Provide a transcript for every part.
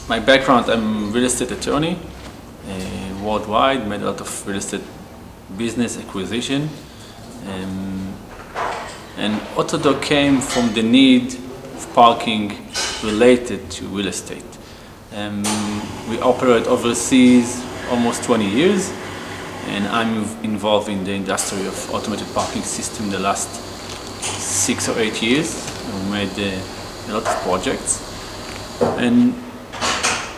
My background, I'm a real estate attorney, worldwide, made a lot of real estate business acquisition. And Autodock came from the need of parking related to real estate. We operate overseas almost 20 years, and I'm involved in the industry of automated parking system the last 6 or 8 years. We made a lot of projects. And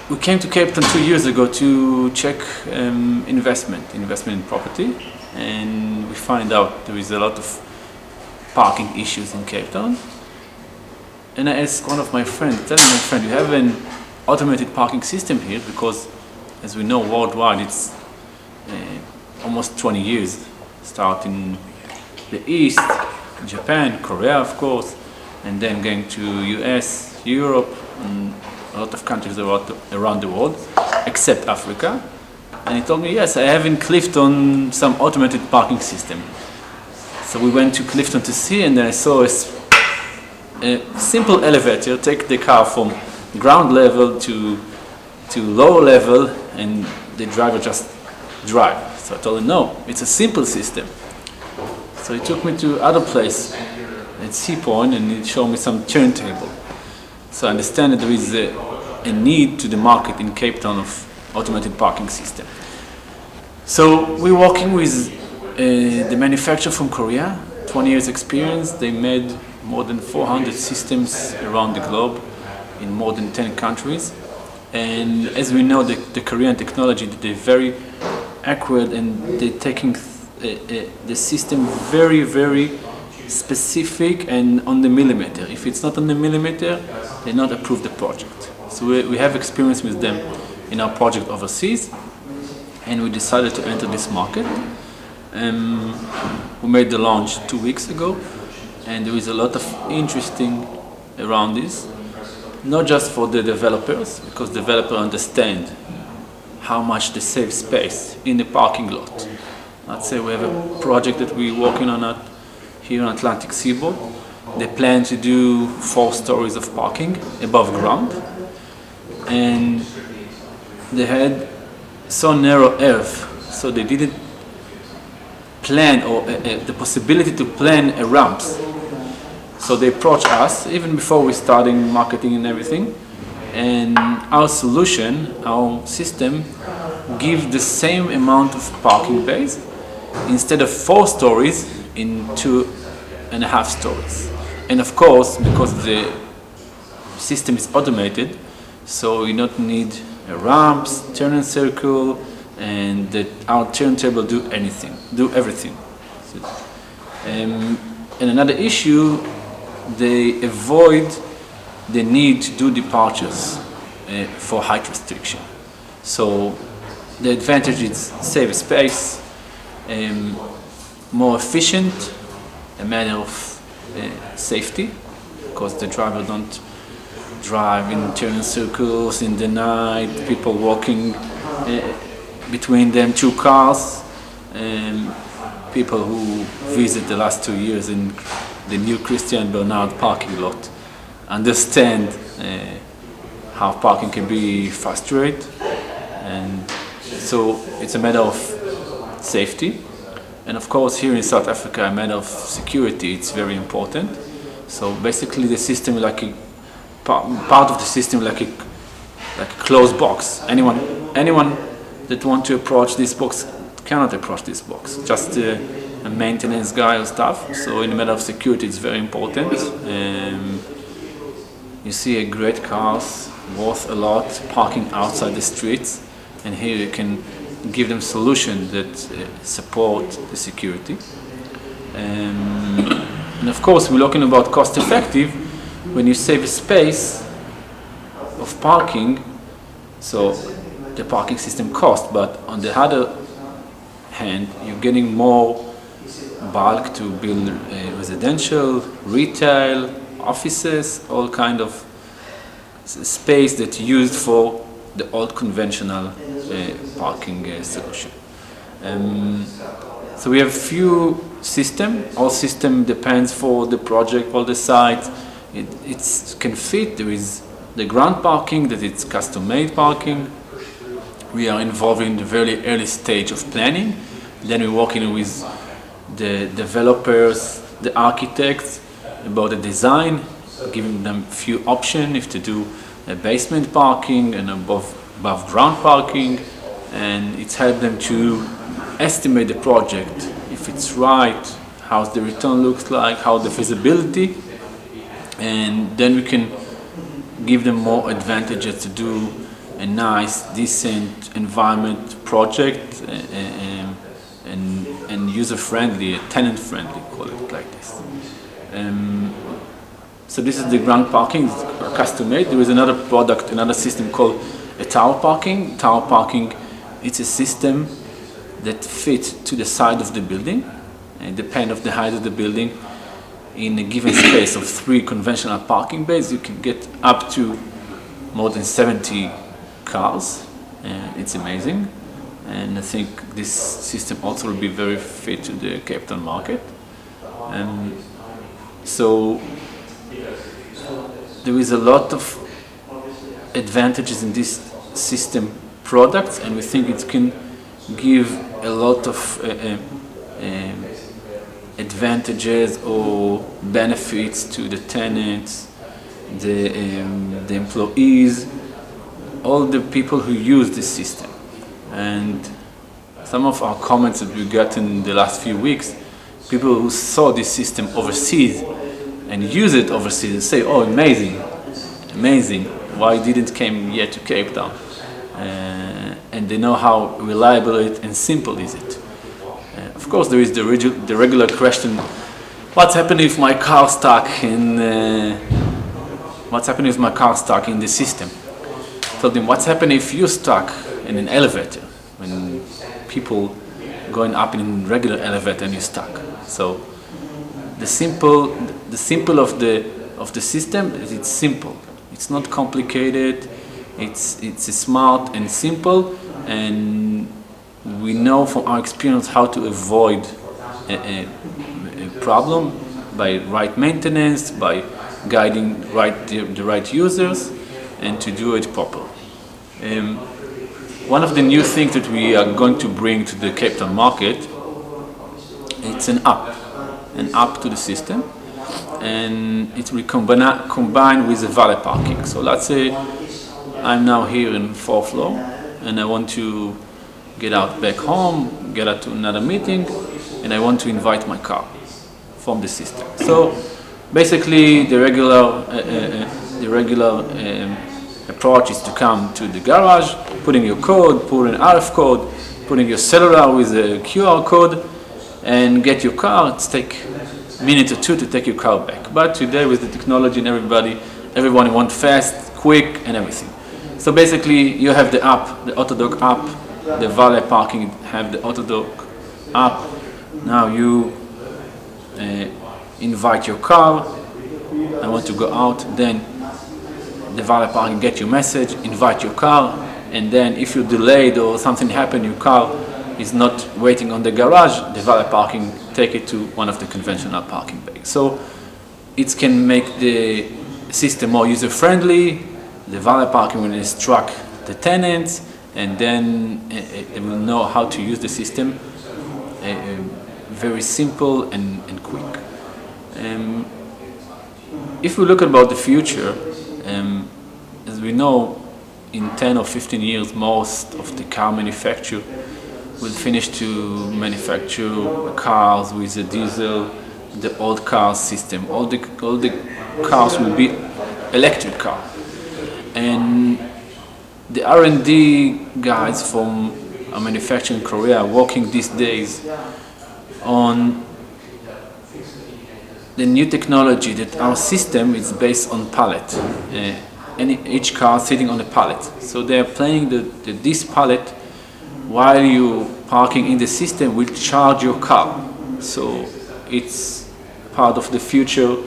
we came to Cape Town 2 years ago to check investment in property, and we find out there is a lot of parking issues in Cape Town. And I asked one of my friends, tell my friend, you have an automated parking system here, because as we know worldwide it's almost 20 years, starting the East, Japan, Korea of course, and then going to US, Europe, and a lot of countries around the world, except Africa. And he told me, yes, I have in Clifton some automated parking system. So we went to Clifton to see, and then I saw a simple elevator take the car from ground level to lower level, and the driver just drive. So I told him, no, it's a simple system. So he took me to other place at Sea Point, and he showed me some turntable. So I understand that there is a need to the market in Cape Town of automated parking system. So we're working with the manufacturer from Korea, 20 years experience. They made more than 400 systems around the globe in more than 10 countries. And as we know, the Korean technology, they're very accurate, and they're taking the system very, very specific and on the millimeter. If it's not on the millimeter, they not approve the project. So we have experience with them in our project overseas, and we decided to enter this market. We made the launch 2 weeks ago, and there is a lot of interesting around this, not just for the developers, because developers understand how much they save space in the parking lot. Let's say we have a project that we're working on here on Atlantic Seaboard. They plan to do 4 stories of parking above ground, and they had so narrow earth, so they didn't plan or the possibility to plan a ramps. So they approached us even before we started marketing and everything, and our solution, our system, gives the same amount of parking bays instead of 4 stories in 2.5 stories. And of course, because the system is automated, so you don't need ramps, turn and circle, and that our turntable do everything. And another issue, they avoid the need to do departures for height restriction. So the advantage is save space, more efficient, a matter of safety, because the driver don't drive in turn circles in the night, people walking between them, 2 cars. People who visit the last 2 years in the new Christian Bernard parking lot understand how parking can be frustrating, and so it's a matter of safety. And of course, here in South Africa, a matter of security, it's very important. So basically, the system like a part of the system like a closed box. Anyone that want to approach this box cannot approach this box. Just a maintenance guy or staff. So in the matter of security, it's very important. You see a great cars worth a lot parking outside the streets, and here you can give them solutions that support the security. And of course, we're looking about cost effective. When you save space of parking, so the parking system cost, but on the other hand, you're getting more bulk to build residential, retail, offices, all kind of space that's used for the old conventional parking solution. So we have few systems. All system depends for the project, all the sites. It can fit. There is the ground parking, that it's custom-made parking. We are involved in the very early stage of planning. Then we're working with the developers, the architects about the design, giving them a few options if to do a basement parking and above ground parking, and it's helped them to estimate the project, if it's right, how the return looks like, how the feasibility, and then we can give them more advantages to do a nice, decent environment project and user-friendly, tenant-friendly, call it like this. So this is the ground parking, custom-made. There is another product, another system called a tower parking. Tower parking, it's a system that fits to the side of the building, and depending on the height of the building. In a given space of 3 conventional parking bays, you can get up to more than 70 cars. It's amazing, and I think this system also will be very fit to the Cape Town market. So there is a lot of advantages in this system products, and we think it can give a lot of advantages or benefits to the tenants, the employees, all the people who use this system. And some of our comments that we got in the last few weeks, people who saw this system overseas and use it overseas say, oh, amazing, amazing, why didn't came yet to Cape Town? And they know how reliable it and simple is it. Of course, there is the regular question: what's happening if my car stuck in? What's happening if my car stuck in the system? Tell them what's happening if you're stuck in an elevator when people going up in a regular elevator and you're stuck. So the simple of the system is it's simple. It's not complicated. It's smart and simple, and we know from our experience how to avoid a problem by right maintenance, by guiding the right users, and to do it properly. One of the new things that we are going to bring to the Cape Town market, it's an app to the system, and it will combine with the valet parking. So let's say I'm now here in 4th floor, and I want to get out back home, get out to another meeting, and I want to invite my car from the system. So basically the regular approach is to come to the garage, put in your code, put in RF code, put in your cellular with a QR code, and get your car. It's take a minute or 2 to take your car back. But today with the technology and everyone wants fast, quick, and everything. So basically you have the app, the Autodock app, the valet parking have the Autodock app. Now you invite your car, I want to go out, then the valet parking get your message, invite your car, and then if you're delayed or something happened, your car is not waiting on the garage, the valet parking take it to one of the conventional parking bays. So it can make the system more user-friendly. The valet parking will instruct the tenants, and then they will know how to use the system very simple and quick. If we look about the future, as we know, in 10 or 15 years, most of the car manufacturer will finish to manufacture cars with a diesel, the old car system. All the cars will be electric car. And the R&D guys from a manufacturer in Korea are working these days on the new technology that our system is based on pallet. Each car sitting on a pallet. So they are planning that this pallet, while you parking in the system, will charge your car. So it's part of the future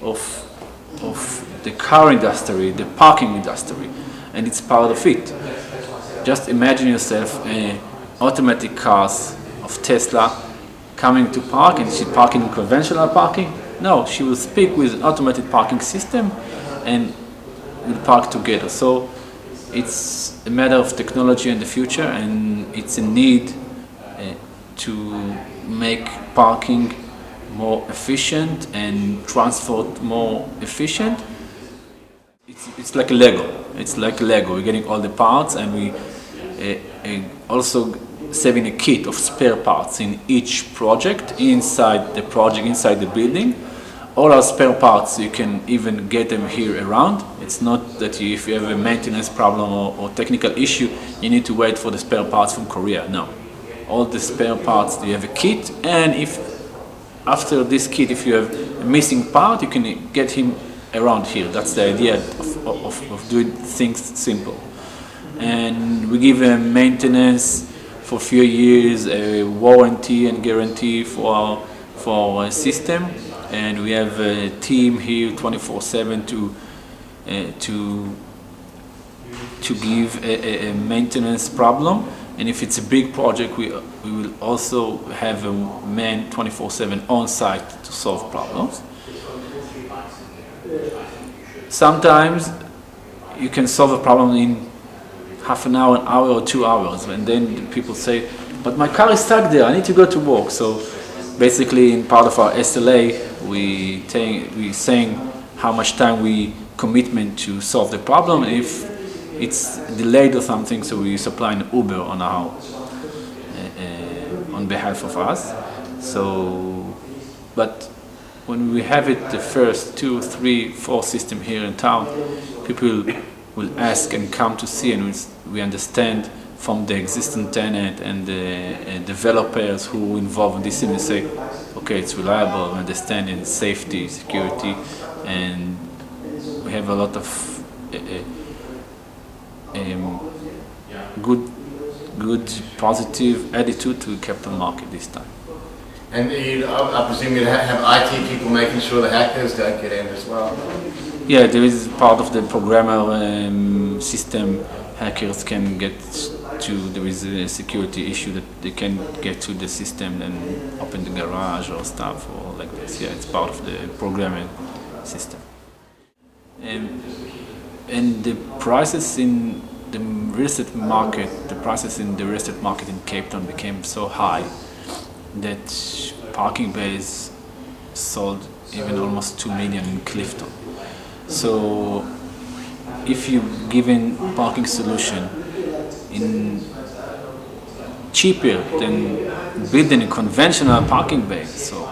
of the car industry, the parking industry, and it's part of it. Just imagine yourself automatic cars of Tesla coming to park, and she's parking in conventional parking. No, she will speak with an automated parking system, and will park together. So it's a matter of technology in the future, and it's a need to make parking more efficient and transport more efficient. It's like a Lego. It's like Lego. We're getting all the parts, and we also saving a kit of spare parts in each project, inside the building. All our spare parts, you can even get them here around. It's not that if you have a maintenance problem or technical issue, you need to wait for the spare parts from Korea. No. All the spare parts, you have a kit, and if after this kit, if you have a missing part, you can get him around here. That's the idea of doing things simple. And we give a maintenance for a few years, a warranty and guarantee for our system. And we have a team here 24/7 to give a maintenance problem. And if it's a big project, we will also have a man 24/7 on site to solve problems. Sometimes you can solve a problem in half an hour, or 2 hours, and then people say, but my car is stuck there, I need to go to work. So basically, in part of our SLA, we saying how much time we commitment to solve the problem. If it's delayed or something, so we supply an Uber on on behalf of us. So, but when we have it, the first 2, 3, 4 system here in town, people will ask and come to see, and we understand from the existing tenant and the developers who involved in this system, say, okay, it's reliable, we understand in safety, security, and we have a lot of good positive attitude to capital market this time. And I presume you have IT people making sure the hackers don't get in as well? Yeah, there is part of the programmer system. Hackers can get to, there is a security issue that they can get to the system and open the garage or stuff or like this. Yeah, it's part of the programming system. And the prices in the real estate market, in Cape Town became so high that parking bays sold even almost 2 million in Clifton. So if you given parking solution in cheaper than building a conventional parking bay, so